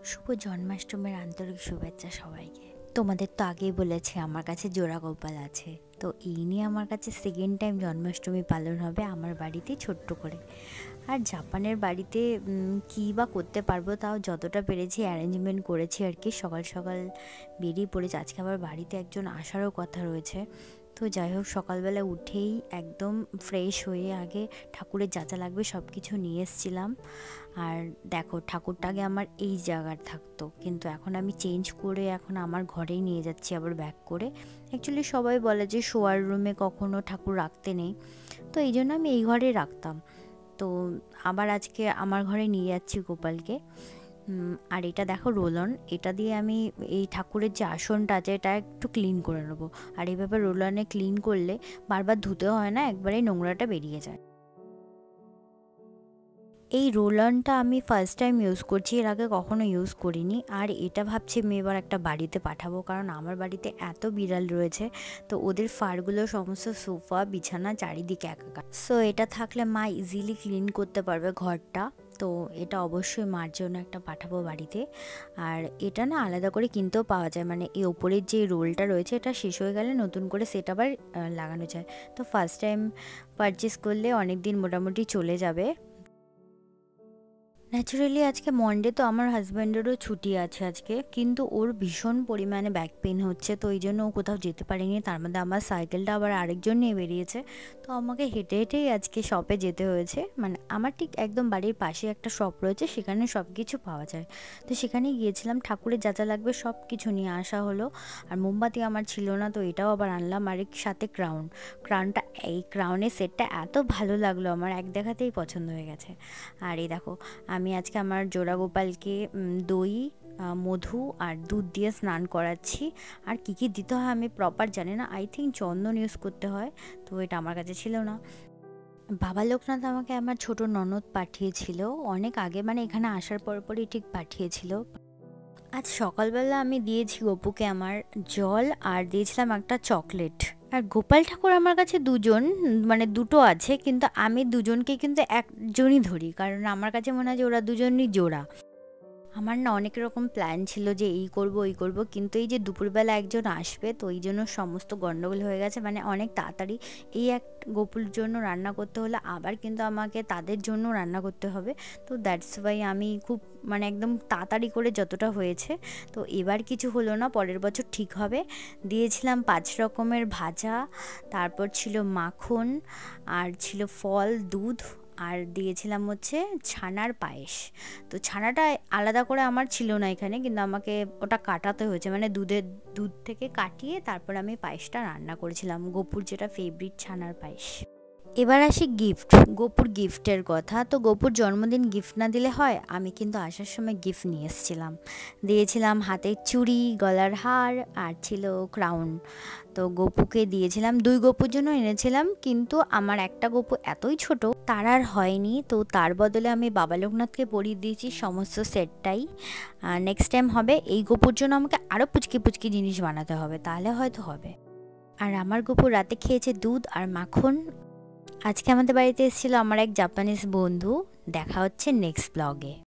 শুভ জন্মাষ্টমীর আন্তরিক শুভেচ্ছা সবাইকে। তোমাদের তো আগেই বলেছি আমার কাছে জোড়া গোপাল আছে, তো এই নিয়ে আমার কাছে সেকেন্ড টাইম জন্মাষ্টমী পালন হবে আমার বাড়িতে ছোট্ট করে। আর জাপানের বাড়িতে কী বা করতে পারবো, তাও যতটা পেরেছি অ্যারেঞ্জমেন্ট করেছি আর কি। সকাল সকাল বেরিয়ে পড়েছি, আজকে আবার বাড়িতে একজন আসারও কথা রয়েছে। তো যাই হোক, সকালবেলা উঠেই একদম ফ্রেশ হয়ে আগে ঠাকুরের যা যা লাগবে সব কিছু নিয়ে এসেছিলাম। আর দেখো, ঠাকুরটা আগে আমার এই জায়গার থাকতো, কিন্তু এখন আমি চেঞ্জ করে এখন আমার ঘরেই নিয়ে যাচ্ছি আবার ব্যাক করে। অ্যাকচুয়ালি সবাই বলে যে শোয়ার রুমে কখনো ঠাকুর রাখতে নেই, তো এই জন্য আমি এই ঘরেই রাখতাম। তো আবার আজকে আমার ঘরে নিয়ে যাচ্ছি গোপালকে। আর এটা দেখো রোলন, এটা দিয়ে আমি এই ঠাকুরের যে আসনটা আছে এটা একটু ক্লিন করে নেবো। আর এইভাবে রোলনে ক্লিন করলে বারবার ধুতে হয় না, একবারেই নোংরাটা বেরিয়ে যায়। এই রোলারটা আমি ফার্স্ট টাইম ইউজ করছি, এর আগে কখনো ইউজ করিনি। আর এটা ভাবছি আমি এবার একটা বাড়িতে পাঠাবো, কারণ আমার বাড়িতে এত বিড়াল রয়েছে, তো ওদের ফারগুলো সমস্ত সোফা বিছানা চারিদিকে একাকার। সো এটা থাকলে মা ইজিলি ক্লিন করতে পারবে ঘরটা। তো এটা অবশ্যই মার জন্য একটা পাঠাবো বাড়িতে। আর এটা না আলাদা করে কিনতেও পাওয়া যায়, মানে এই ওপরের যে রোলটা রয়েছে এটা শেষ হয়ে গেলে নতুন করে সেটা আবার লাগানো যায়। তো ফার্স্ট টাইম পারচেস করলে অনেক দিন মোটামুটি চলে যাবে। ন্যাচারালি আজকে মনডে, তো আমার হাজব্যান্ডেরও ছুটি আছে আজকে, কিন্তু ওর ভীষণ পরিমাণে ব্যাক পেন হচ্ছে, তো এই জন্য ও কোথাও যেতে পারেনি। তার মধ্যে আমার সাইকেলটা আবার আরেকজন নিয়ে বেরিয়েছে, তো আমাকে হেঁটে হেঁটেই আজকে শপে যেতে হয়েছে। মানে আমার ঠিক একদম বাড়ির পাশে একটা শপ রয়েছে, সেখানে সব কিছু পাওয়া যায়। তো সেখানেই গিয়েছিলাম, ঠাকুরের যা যা লাগবে সব কিছু নিয়ে আসা হলো। আর মোমবাতি আমার ছিল না, তো এটাও আবার আনলাম। আর এর সাথে ক্রাউনটা, এই ক্রাউনের সেটটা এত ভালো লাগলো আমার, এক দেখাতেই পছন্দ হয়ে গেছে। আর এই দেখো, আমি আজকে আমার জোড়া গোপালকে দই, মধু আর দুধ দিয়ে স্নান করাচ্ছি। আর কী কী দিতে হয় আমি প্রপার জানি না, আই থিঙ্ক চন্দন ইউজ করতে হয়, তো এটা আমার কাছে ছিল না। বাবা লোকনাথ আমাকে আমার ছোট ননদ পাঠিয়েছিল অনেক আগে, মানে এখানে আসার পরই ঠিক পাঠিয়েছিল। আজ সকালবেলা আমি দিয়েছি গপুকে আমার জল, আর দিয়েছিলাম একটা চকলেট। আর গোপাল ঠাকুর আমার কাছে দুজন, মানে দুটো আছে, কিন্তু আমি দুজনকে কিন্তু একজনই ধরি, কারণ আমার কাছে মনে হয় যে ওরা দুজনই জোড়া। আমার না অনেক রকম প্ল্যান ছিল যে এই করব ওই করব, কিন্তু এই যে দুপুরবেলা একজন আসবে, তো এই জন্য সমস্ত গন্ডগোল হয়ে গেছে। মানে অনেক তাড়াতাড়ি এই এক গোপুর জন্য রান্না করতে হলে আবার কিন্তু আমাকে তাদের জন্য রান্না করতে হবে। তো দ্যাটস ওয়াই আমি খুব মানে একদম তাড়াতাড়ি করে যতটা হয়েছে। তো এবার কিছু হলো না, পরের বছর ঠিক হবে। দিয়েছিলাম 5 রকমের ভাজা, তারপর ছিল মাখন, আর ছিল ফল, দুধ, আর দিয়েছিলাম হচ্ছে ছানার পায়েস। তো ছানাটা আলাদা করে আমার ছিল না এখানে, কিন্তু আমাকে ওটা কাটাতে হয়েছে, মানে দুধ থেকে কাটিয়ে তারপর আমি পায়েসটা রান্না করেছিলাম, গোপুর যেটা ফেভারিট ছানার পায়েস। এবার আসি গিফট, গোপুর গিফটের কথা। তো গোপুর জন্মদিন গিফট না দিলে হয়, আমি কিন্তু আসার সময় গিফট নিয়ে এসেছিলাম। দিয়েছিলাম হাতের চুড়ি, গলার হার, আর ছিল ক্রাউন। তো গপুকে দিয়েছিলাম, 2 গপুর জন্য এনেছিলাম, কিন্তু আমার একটা গপু এতই ছোট তার আর হয়নি, তো তার বদলে আমি বাবা লোকনাথকে পরিয়ে দিয়েছি সমস্ত সেটটাই। নেক্সট টাইম হবে এই গপুর জন্য আমাকে আরও পুচকি পুচকি জিনিস বানাতে হবে, তাহলে হয়তো হবে। আর আমার গপু রাতে খেয়েছে দুধ আর মাখন। আজকে আমাদের বাড়িতে এসেছিল আমার এক জাপানিজ বন্ধু। দেখা হচ্ছে নেক্সট ব্লগে।